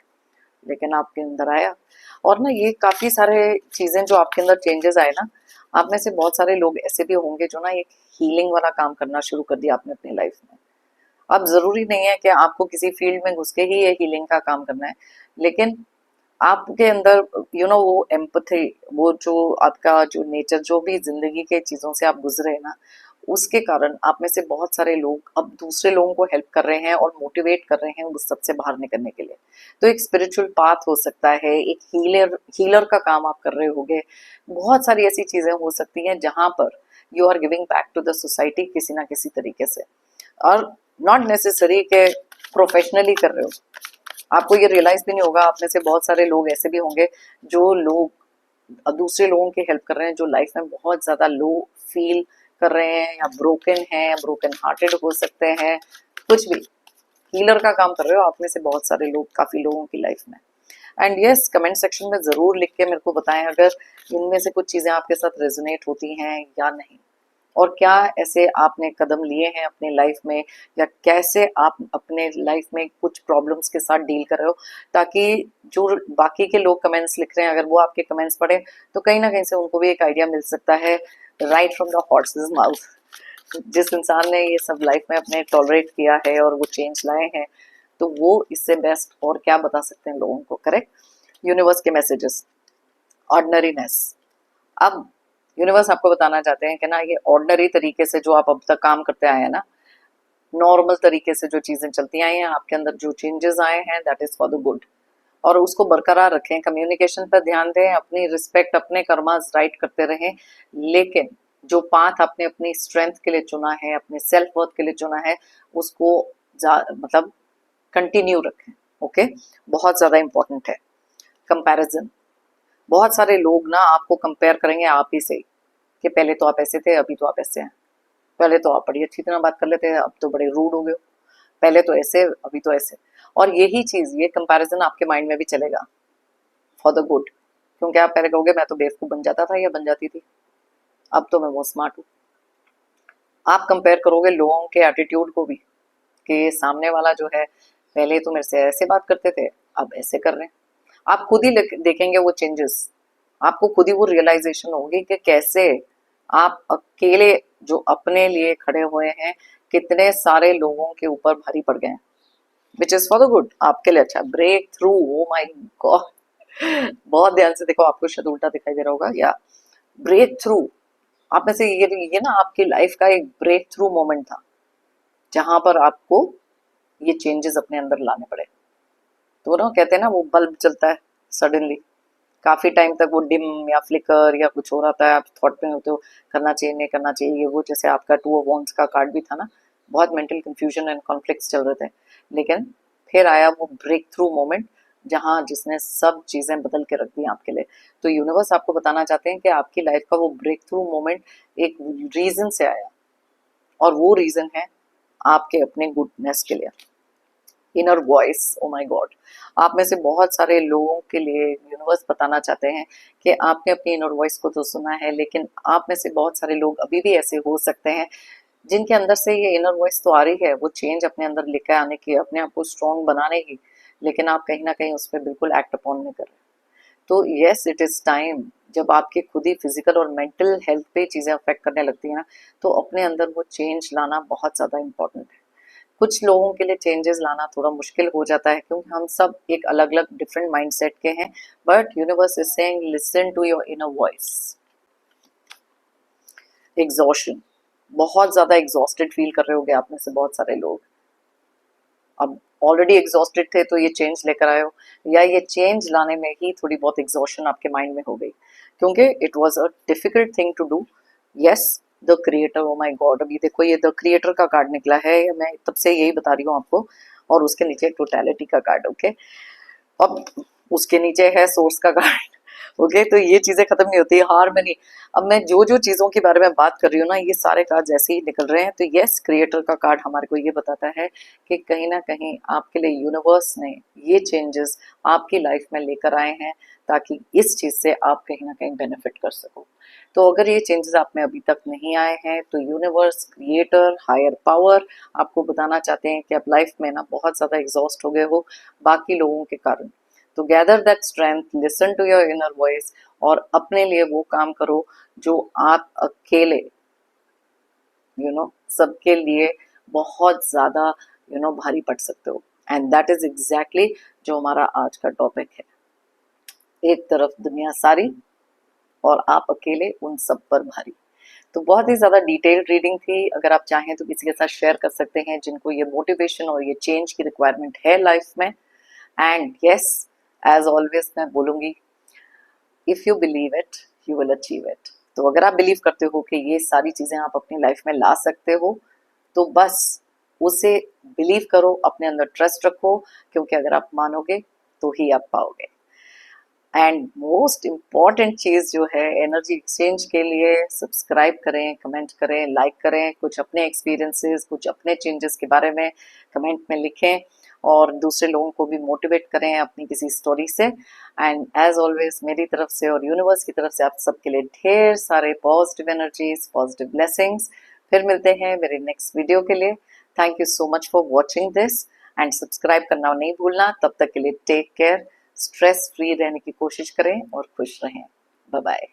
लेकिन आपके अंदर आया। और ना ये काफी सारे चीजें जो आपके अंदर चेंजेस आए ना, आप में से बहुत सारे लोग ऐसे भी होंगे जो ना एक हीलिंग वाला काम करना शुरू कर दिया आपने अपनी लाइफ में। अब जरूरी नहीं है कि आपको किसी फील्ड में घुस के ही ये हीलिंग का काम करना है, लेकिन आपके अंदर वो एम्पथी, वो जो आपका जो नेचर, जो भी जिंदगी के चीजों से आप गुजरे ना, उसके कारण आप में से बहुत सारे लोग अब दूसरे लोगों को हेल्प कर रहे हैं और मोटिवेट कर रहे हैं उस सबसे बाहर निकलने के लिए। तो एक स्पिरिचुअल पाथ हो सकता है, एक हीलर का काम आप कर रहे होगे, बहुत सारी ऐसी चीजें हो सकती हैं जहां पर you are giving back to the society किसी ना किसी तरीके से। और नॉट नेसेसरी के प्रोफेशनली कर रहे हो, आपको ये रियलाइज भी नहीं होगा। आप में से बहुत सारे लोग ऐसे भी होंगे जो लोग दूसरे लोगों की हेल्प कर रहे हैं, जो लाइफ में बहुत ज्यादा लो फील कर रहे हैं, या ब्रोकन हैं, ब्रोकन हार्टेड हो सकते हैं, कुछ भी हीलर का काम कर रहे हो आप में से बहुत सारे लोग, काफी लोगों की लाइफ में। एंड यस, कमेंट सेक्शन में जरूर लिख के मेरे को बताएं अगर इनमें से कुछ चीजें आपके साथ रेजोनेट होती हैं या नहीं, और क्या ऐसे आपने कदम लिए हैं अपने लाइफ में, या कैसे आप अपने लाइफ में कुछ प्रॉब्लम्स के साथ डील कर रहे हो, ताकि जो बाकी के लोग कमेंट्स लिख रहे हैं अगर वो आपके कमेंट्स पढ़े तो कहीं ना कहीं से उनको भी एक आइडिया मिल सकता है, right from the horses mouth. जिस इंसान ने ये सब लाइफ में अपने टॉलरेट किया है और वो चेंज लाए हैं, तो वो इससे बेस्ट और क्या बता सकते हैं लोगों को। करेक्ट। यूनिवर्स के मैसेजेस। ऑर्डिनरीनेस। अब यूनिवर्स आपको बताना चाहते हैं कि ना ये ऑर्डिनरी तरीके से जो आप अब तक काम करते आए हैं ना, नॉर्मल तरीके से जो चीजें चलती आई हैं, आपके अंदर जो चेंजेस आए हैं, that is for the good, और उसको बरकरार रखें। कम्युनिकेशन पर ध्यान दें, अपनी रिस्पेक्ट, अपने कर्मास राइट करते रहें, लेकिन जो पाथ आपने अपनी स्ट्रेंथ के लिए चुना है, अपने सेल्फ वर्थ के लिए चुना है, उसको मतलब कंटिन्यू रखें। ओके, बहुत ज्यादा इंपॉर्टेंट है। कंपैरिजन, बहुत सारे लोग ना आपको कंपेयर करेंगे आप ही से, कि पहले तो आप ऐसे थे, अभी तो आप ऐसे हैं। पहले तो आप बड़ी अच्छी तरह बात कर लेते हैं, अब तो बड़े रूड हो गए हो। पहले तो ऐसे, अभी तो ऐसे। और यही चीज, ये कंपैरिजन आपके माइंड में भी चलेगा फॉर द गुड, क्योंकि आप पहले कहोगे मैं तो बेवकूफ बन जाता था या बन जाती थी, अब तो मैं बहुत स्मार्ट हूँ। आप कंपेयर करोगे लोगों के एटीट्यूड को भी, कि सामने वाला जो है पहले तो मेरे से ऐसे बात करते थे, अब ऐसे कर रहे हैं। आप खुद ही देखेंगे वो चेंजेस, आपको खुद ही वो रियलाइजेशन होगी कि कैसे आप अकेले जो अपने लिए खड़े हुए हैं, कितने सारे लोगों के ऊपर भारी पड़ गए हैं, which is for the good, आपके लिए अच्छा। Break through, O my God, बहुत ध्यान से देखो, आपको शायद उल्टा दिखाई दे रहा होगा। या ब्रेक थ्रू, आप में से ये ना आपकी लाइफ का एक ब्रेक थ्रू मोमेंट था, जहां पर आपको ये चेंजेस अपने अंदर लाने पड़े। तो ना कहते हैं ना, वो बल्ब चलता है सडनली, काफी टाइम तक वो डिम या फ्लिकर या कुछ हो रहा था, आप थॉट में होते हो करना चाहिए नहीं करना चाहिए ये वो। जैसे आपका 2 of Wands का कार्ड भी था ना, बहुत मेंटल कंफ्यूजन एंड कॉन्फ्लिक्ट्स चल रहे थे, लेकिन फिर आया वो ब्रेक थ्रू मोमेंट, जहां जिसने सब चीजें बदल के रख दी आपके लिए। तो यूनिवर्स आपको बताना चाहते हैं कि आपकी लाइफ का वो ब्रेक थ्रू मोमेंट एक रीजन से आया, और वो रीजन है आपके अपने गुडनेस के लिए। Inner voice, oh my God, आप में से बहुत सारे लोगों के लिए यूनिवर्स बताना चाहते हैं कि आपने अपनी इनर वॉइस को तो सुना है, लेकिन आप में से बहुत सारे लोग अभी भी ऐसे हो सकते हैं जिनके अंदर से ये इनर वॉइस तो आ रही है, वो चेंज अपने अंदर लेकर आने की, अपने आप को स्ट्रॉन्ग बनाने की, लेकिन आप कहीं ना कहीं उस पर बिल्कुल एक्ट अपॉन नहीं कर रहे। तो यस, इट इज टाइम, जब आपके खुद ही फिजिकल और मेंटल हेल्थ पे चीजें अफेक्ट करने लगती है ना, तो अपने अंदर वो चेंज लाना बहुत ज्यादा इंपॉर्टेंट है। कुछ लोगों के लिए चेंजेस लाना थोड़ा मुश्किल हो जाता है, क्योंकि हम सब एक अलग अलग डिफरेंट माइंडसेट के हैं, but universe is saying listen to your inner voice. Exhaustion, बहुत ज्यादा एग्जॉस्टेड फील कर रहे होगे आप में से बहुत सारे लोग। अब ऑलरेडी एग्जॉस्टेड थे तो ये चेंज लेकर आए हो, या ये चेंज लाने में ही थोड़ी बहुत एग्जॉशन आपके माइंड में हो गई, क्योंकि it was a difficult thing to do. Yes, the creator, oh my god, अभी देखो ये द क्रिएटर का कार्ड निकला है, मैं तब से यही बता रही हूँ आपको, और उसके नीचे टोटलिटी का कार्ड। ओके, अब उसके नीचे है सोर्स का कार्ड। ओके, तो ये चीजें खत्म नहीं होती, हारमनी। अब मैं जो जो चीजों के बारे में बात कर रही हूँ ना, ये सारे कार्ड ऐसे ही निकल रहे हैं। तो यस, क्रिएटर का कार्ड हमारे को ये बताता है कि कहीं ना कहीं आपके लिए यूनिवर्स ने ये चेंजेस आपकी लाइफ में लेकर आए हैं, ताकि इस चीज से आप कहीं ना कहीं बेनिफिट कर सको। तो अगर ये चेंजेस आप में अभी तक नहीं आए हैं, तो यूनिवर्स, क्रिएटर, हायर पावर आपको बताना चाहते हैं कि आप लाइफ में ना बहुत ज्यादा एग्जॉस्ट हो गए हो बाकी लोगों के कारण। तो gather that strength, listen to your inner voice, और अपने लिए वो काम करो जो आप अकेले सबके लिए बहुत ज्यादा भारी पड़ सकते हो। एंड दैट इज एग्जैक्टली जो हमारा आज का टॉपिक है। एक तरफ दुनिया सारी और आप अकेले उन सब पर भारी। तो बहुत ही ज्यादा डिटेल्ड रीडिंग थी, अगर आप चाहें तो किसी के साथ शेयर कर सकते हैं जिनको ये मोटिवेशन और ये चेंज की रिक्वायरमेंट है लाइफ में। एंड यस, एज ऑलवेज मैं बोलूंगी, if you believe it you will achieve it. तो अगर आप बिलीव करते हो कि ये सारी चीजें आप अपनी लाइफ में ला सकते हो, तो बस उसे बिलीव करो, अपने अंदर ट्रस्ट रखो, क्योंकि अगर आप मानोगे तो ही आप पाओगे। एंड मोस्ट इम्पॉर्टेंट चीज जो है, एनर्जी एक्सचेंज के लिए सब्सक्राइब करें, कमेंट करें, लाइक करें, कुछ अपने एक्सपीरियंसेस, कुछ अपने चेंजेस के बारे में कमेंट में लिखें, और दूसरे लोगों को भी मोटिवेट करें अपनी किसी स्टोरी से। एंड एज ऑलवेज मेरी तरफ से और यूनिवर्स की तरफ से आप सबके लिए ढेर सारे पॉजिटिव एनर्जीज, पॉजिटिव ब्लेसिंग्स। फिर मिलते हैं मेरे नेक्स्ट वीडियो के लिए। Thank you so much for watching this, and subscribe करना नहीं भूलना। तब तक के लिए टेक केयर, स्ट्रेस फ्री रहने की कोशिश करें और खुश रहें। Bye bye.